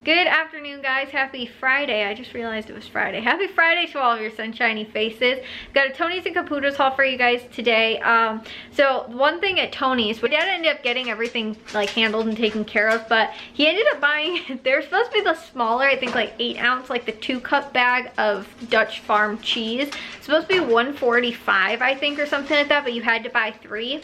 Good afternoon, guys. Happy Friday. I just realized it was Friday. Happy Friday to all of your sunshiny faces. Got a Tony's and Caputo's haul for you guys today. So one thing at Tony's, my dad ended up getting everything like handled and taken care of, but he ended up buying, they're supposed to be the smaller, I think like 8 ounce, like the 2-cup bag of Dutch Farm cheese. It's supposed to be $1.45, I think, or something like that, but you had to buy 3.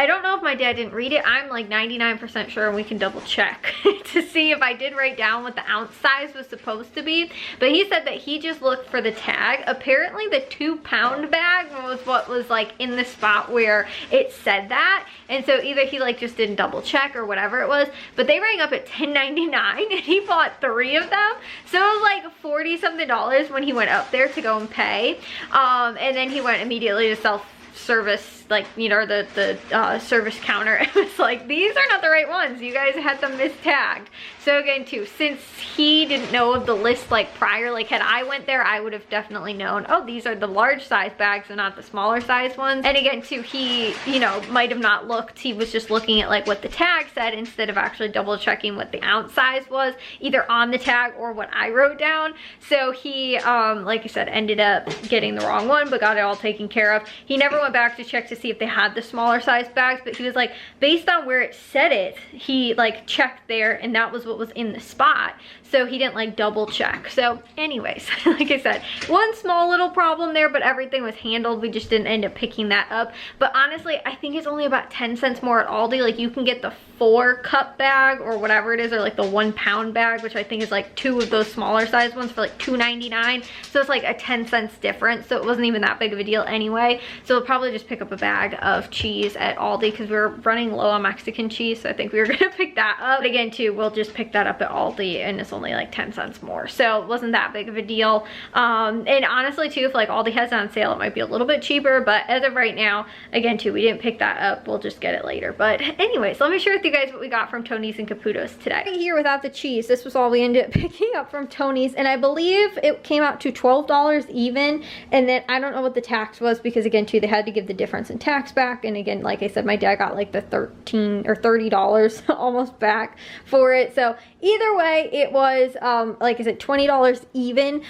I don't know if my dad didn't read it. I'm like 99% sure, and we can double check to see if I did write down what the ounce size was supposed to be. But he said that he just looked for the tag. Apparently the 2-pound bag was what was like in the spot where it said that. And so either he like just didn't double check or whatever it was, but they rang up at $10.99 and he bought 3 of them. So it was like $40-something when he went up there to go and pay. And then he went immediately to self-service, like, you know, the service counter. It was like, these are not the right ones, you guys had them mistagged. So again too, since he didn't know of the list like prior, like had I went there, I would have definitely known, oh, these are the large size bags and not the smaller size ones. And again too, he, you know, might have not looked, he was just looking at like what the tag said instead of actually double checking what the ounce size was, either on the tag or what I wrote down. So he, like I said, ended up getting the wrong one, but got it all taken care of. He never went back to check to see if they had the smaller size bags, but he was like, based on where it said it, he like checked there and that was what was in the spot, so he didn't like double check. So anyways, like I said, one small little problem there, but everything was handled. We just didn't end up picking that up. But honestly, I think it's only about 10 cents more at Aldi. Like you can get the 4-cup bag or whatever it is, or like the 1-pound bag, which I think is like 2 of those smaller size ones for like $2.99. So it's like a 10 cents difference, so it wasn't even that big of a deal anyway. So we'll probably just pick up a bag of cheese at Aldi because we were running low on Mexican cheese, so I think we were gonna pick that up. But again too, we'll just pick that up at Aldi and it's only like 10 cents more, so it wasn't that big of a deal. And honestly too, if like Aldi has it on sale, it might be a little bit cheaper, but as of right now, again too, we didn't pick that up. We'll just get it later. But anyways, let me share with you guys what we got from Tony's and Caputo's today. Right here without the cheese, this was all we ended up picking up from Tony's, and I believe it came out to $12 even. And then I don't know what the tax was because again too, they had to give the difference in tax back. And again, like I said, my dad got like the $13 or $30 almost back for it. So either way, it was like I said, $20 even,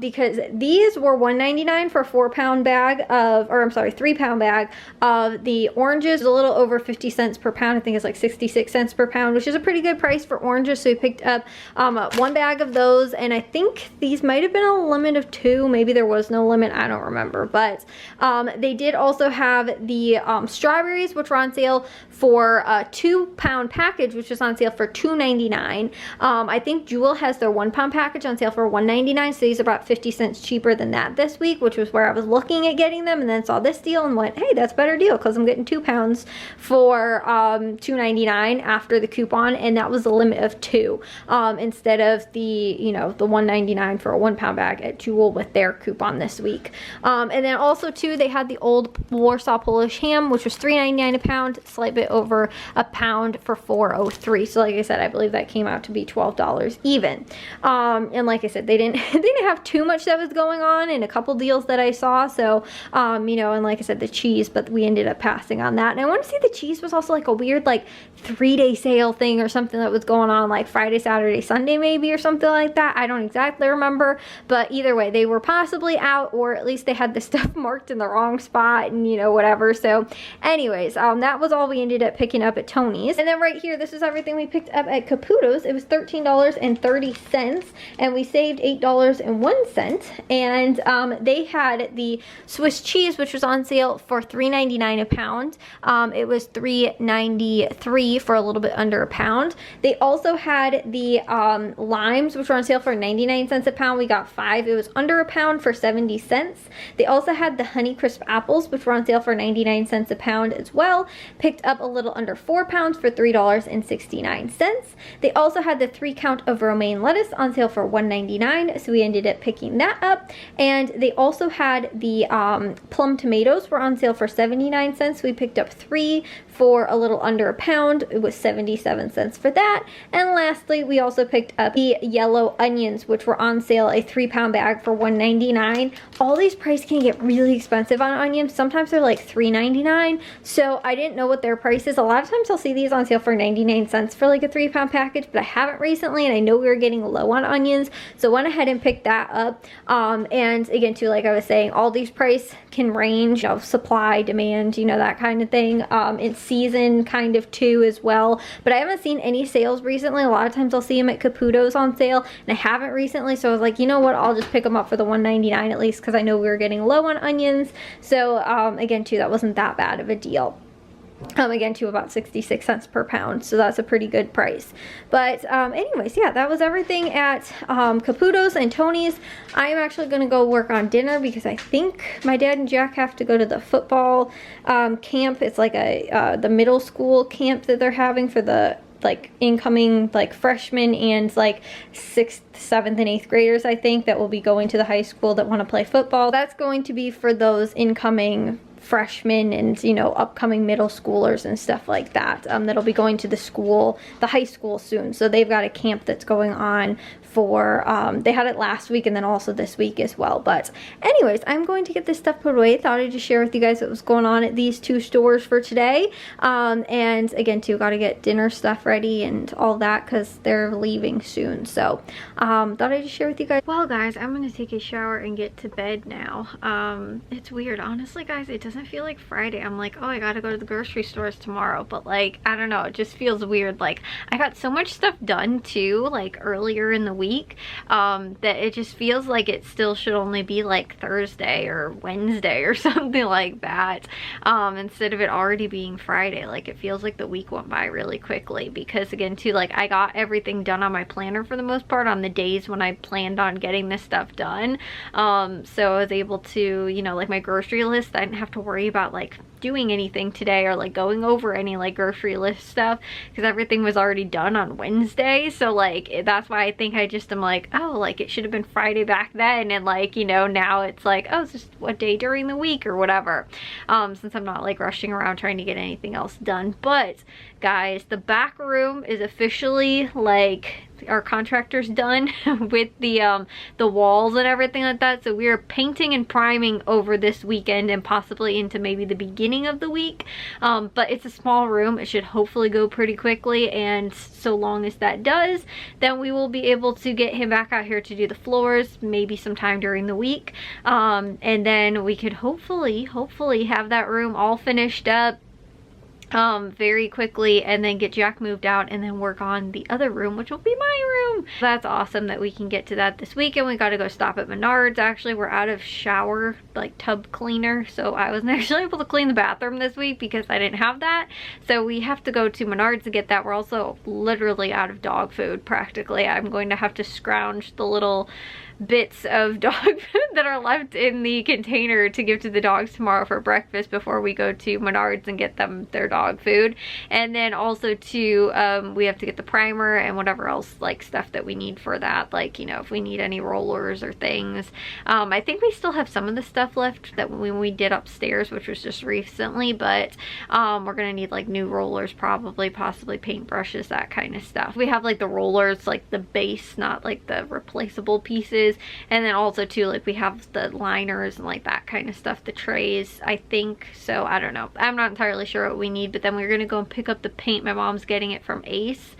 because these were $1.99 for a 4-pound bag of, or I'm sorry, 3-pound bag of the oranges. A little over 50 cents per pound. I think it's like 66 cents per pound, which is a pretty good price for oranges. So we picked up 1 bag of those, and I think these might have been a limit of 2. Maybe there was no limit, I don't remember. But they did also have the strawberries, which were on sale for a 2-pound package, which was on sale for $2.99. I think Jewel has their 1-pound package on sale for $1.99, so these are about 50 cents cheaper than that this week, which was where I was looking at getting them, and then saw this deal and went, hey, that's a better deal because I'm getting 2 pounds for $2.99 after the coupon, and that was a limit of 2 instead of the, you know, the $1.99 for a 1-pound bag at Jewel with their coupon this week. And then also too, they had the old Warsaw Polish ham, which was $3.99 a pound, slight bit over a pound for $4.03. So like I said, I believe that came out to be $12 even. And like I said, they didn't have too much that was going on in a couple deals that I saw. So you know, and like I said, the cheese, but we ended up passing on that. And I want to say the cheese was also like a weird like 3-day sale thing or something that was going on like Friday, Saturday, Sunday maybe, or something like that. I don't exactly remember, but either way, they were possibly out, or at least they had the stuff marked in the wrong spot and, you know, whatever. So anyways, that was all we ended up picking up at Tony's. And then right here, this is everything we picked up at Caputo's. It was $13.30 and we saved $8.01. And they had the Swiss cheese, which was on sale for $3.99 a pound. It was $3.93 for a little bit under a pound. They also had the limes, which were on sale for 99 cents a pound. We got 5. It was under a pound for 70 cents. They also had the Honeycrisp apples, which were on sale for 99 cents a pound as well. Picked up a little under 4 pounds for $3.69. They also had the 3-count of romaine lettuce on sale for $1.99, so we ended up picking that up. And they also had the plum tomatoes were on sale for 79 cents. We picked up 3 for a little under a pound. It was 77 cents for that. And lastly, we also picked up the yellow onions, which were on sale, a 3-pound bag for $1.99. All these prices can get really expensive on onions. onions. Sometimes they're like $3.99. So I didn't know what their price is. A lot of times I'll see these on sale for 99 cents for like a 3-pound package, but I haven't recently, and I know we were getting low on onions, so went ahead and picked that up. And again too, like I was saying, all these price can range, you know, supply, demand, you know, that kind of thing. In season kind of too as well, but I haven't seen any sales recently. A lot of times I'll see them at Caputo's on sale, and I haven't recently, so I was like, you know what, I'll just pick them up for the $1.99 at least, because I know we were getting low on onions. So again too, that wasn't that bad of a deal. Again to about 66 cents per pound, so that's a pretty good price. But anyways, yeah, that was everything at Caputo's and Tony's. I am actually going to go work on dinner because I think my dad and Jack have to go to the football camp. It's like the middle school camp that they're having for the like incoming like freshmen and like 6th, 7th, and 8th graders, I think, that will be going to the high school that want to play football. That's going to be for those incoming freshmen and, you know, upcoming middle schoolers and stuff like that, that'll be going to the high school soon. So they've got a camp that's going on for, they had it last week and then also this week as well. But anyways, I'm going to get this stuff put away. Thought I'd just share with you guys what was going on at these two stores for today. And again too, got to get dinner stuff ready and all that because they're leaving soon. So thought I'd just share with you guys. Well guys, I'm going to take a shower and get to bed now. It's weird, honestly guys, it doesn't feel like Friday. I'm like, oh, I gotta go to the grocery stores tomorrow, but like, I don't know, it just feels weird. Like, I got so much stuff done too, like earlier in the week, that it just feels like it still should only be like Thursday or Wednesday or something like that, instead of it already being Friday. Like, it feels like the week went by really quickly because again too, like, I got everything done on my planner for the most part on the days when I planned on getting this stuff done. So I was able to, you know, like my grocery list, I didn't have to worry about like doing anything today or like going over any like grocery list stuff because everything was already done on Wednesday. So like, that's why I think I just am like, oh, like it should have been Friday back then, and like, you know, now it's like, oh, it's just what day during the week or whatever, since I'm not like rushing around trying to get anything else done. But guys, the back room is officially like, our contractor's done with the walls and everything like that. So we are painting and priming over this weekend and possibly into maybe the beginning of the week. But it's a small room. It should hopefully go pretty quickly, and so long as that does, then we will be able to get him back out here to do the floors maybe sometime during the week. And then we could hopefully have that room all finished up very quickly, and then get Jack moved out and then work on the other room, which will be my room. That's awesome that we can get to that this weekend. We got to go stop at Menards. Actually, we're out of shower like tub cleaner, so I wasn't actually able to clean the bathroom this week because I didn't have that. So we have to go to Menards to get that. We're also literally out of dog food practically. I'm going to have to scrounge the little bits of dog food that are left in the container to give to the dogs tomorrow for breakfast before we go to Menards and get them their dog food. And then also to we have to get the primer and whatever else like stuff that we need for that, like, you know, if we need any rollers or things. I think we still have some of the stuff left that when we did upstairs, which was just recently, but we're gonna need like new rollers, probably, possibly paintbrushes, that kind of stuff. We have like the rollers, like the base, not like the replaceable pieces. And then also too, like we have the liners and like that kind of stuff, the trays, I think. So I don't know, I'm not entirely sure what we need. But then we're gonna go and pick up the paint. My mom's getting it from Ace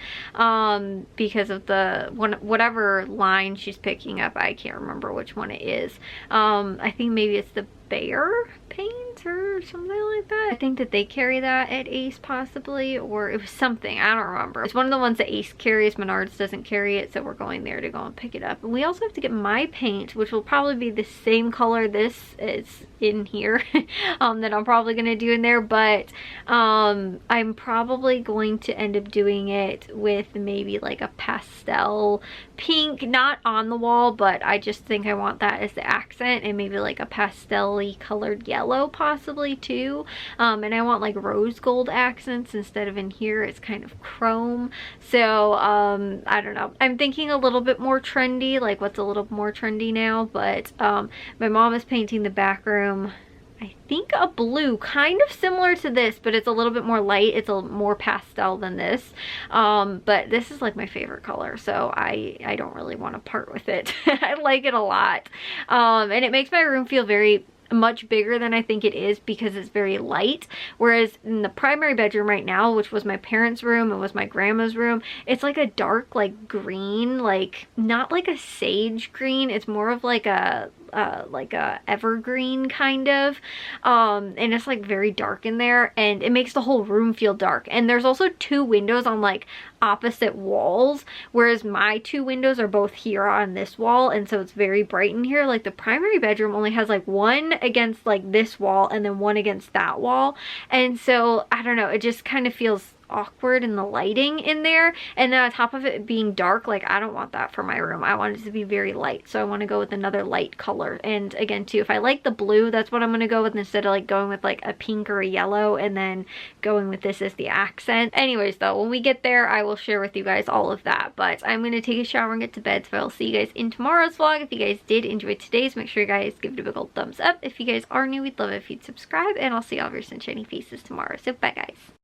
because of the whatever line she's picking up. I can't remember which one it is. I think maybe it's the Bear paint or something like that. I think that they carry that at Ace possibly, or it was something, I don't remember. It's one of the ones that Ace carries. Menards doesn't carry it, so we're going there to go and pick it up. And we also have to get my paint, which will probably be the same color this is in here that I'm probably gonna do in there, but I'm probably going to end up doing it with maybe like a pastel pink, not on the wall, but I just think I want that as the accent, and maybe like a pastel colored yellow possibly too. And I want like rose gold accents instead of in here it's kind of chrome. So I don't know, I'm thinking a little bit more trendy, like what's a little more trendy now. But my mom is painting the back room, I think a blue, kind of similar to this, but it's a little bit more light. It's a more pastel than this. But this is like my favorite color, so I don't really want to part with it. I like it a lot. And it makes my room feel very much bigger than I think it is because it's very light. Whereas in the primary bedroom right now, which was my parents' room, it was my grandma's room, it's like a dark like green, like not like a sage green, it's more of like a evergreen kind of, and it's like very dark in there, and it makes the whole room feel dark. And there's also 2 windows on like opposite walls, whereas my 2 windows are both here on this wall, and so it's very bright in here. Like the primary bedroom only has like 1 against like this wall and then 1 against that wall, and so I don't know, it just kind of feels awkward in the lighting in there. And then on top of it being dark, like I don't want that for my room. I want it to be very light, so I want to go with another light color. And again too, if I like the blue, that's what I'm going to go with instead of like going with like a pink or a yellow and then going with this as the accent. Anyways though, when we get there I will share with you guys all of that, but I'm going to take a shower and get to bed, so I'll see you guys in tomorrow's vlog. If you guys did enjoy today's, make sure you guys give it a big old thumbs up. If you guys are new, we'd love it if you'd subscribe, and I'll see all of your sunshiny faces tomorrow. So bye guys.